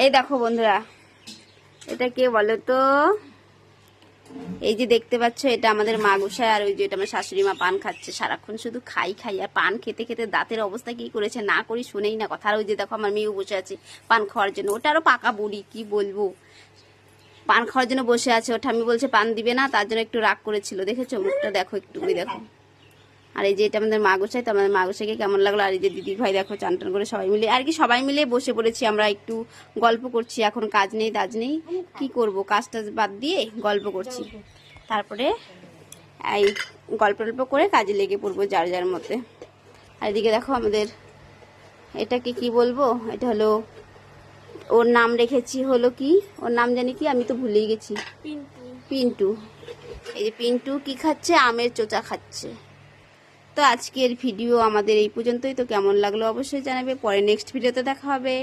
এই দেখো বন্ধুরা, এটা কে বলো তো? এই যে দেখতে পাচ্ছ, এটা আমাদের মা গোসাই। আর ওই যে এটা আমার শাশুড়ি মা পান খাচ্ছে, সারাক্ষণ শুধু খাই খাই। আর পান খেতে খেতে দাঁতের অবস্থা কি করেছে না করি শুনেই না কথা। আর ওই যে দেখো আমার মেয়েও বসে আছে পান খাওয়ার জন্য। ওটা আরো পাকা বুড়ি, কি বলবো, পান খাওয়ার জন্য বসে আছে। ওটা আমি বলছে পান দিবে না, তার জন্য একটু রাগ করেছিল। দেখেছো মুখটা, দেখো একটু করে দেখো। আর এই যে এটা আমাদের মা গোসাই। তো আমাদের মা গোসাইকে কেমন লাগলো? আর এই যে দিদি ভাই দেখো চান টান করে সবাই মিলে আর কি, সবাই মিলে বসে পড়েছি আমরা, একটু গল্প করছি। এখন কাজ নেই তাজ নেই, কি করব, কাজ টাজ বাদ দিয়ে গল্প করছি। তারপরে এই গল্প টল্প করে কাজে লেগে পড়বো যার যার মধ্যে। আর এদিকে দেখো আমাদের এটাকে কি বলবো, এটা হলো, ওর নাম রেখেছি হলো কি, ওর নাম জানি কি, আমি তো ভুলেই গেছি। পিন্টু। এই যে পিন্টু কি খাচ্ছে? আমের চোচা খাচ্ছে। তো আজকের ভিডিও আমাদের এই পর্যন্তই। তো কেমন লাগলো অবশ্যই জানাবে। পরে নেক্সট ভিডিওতে দেখা হবে।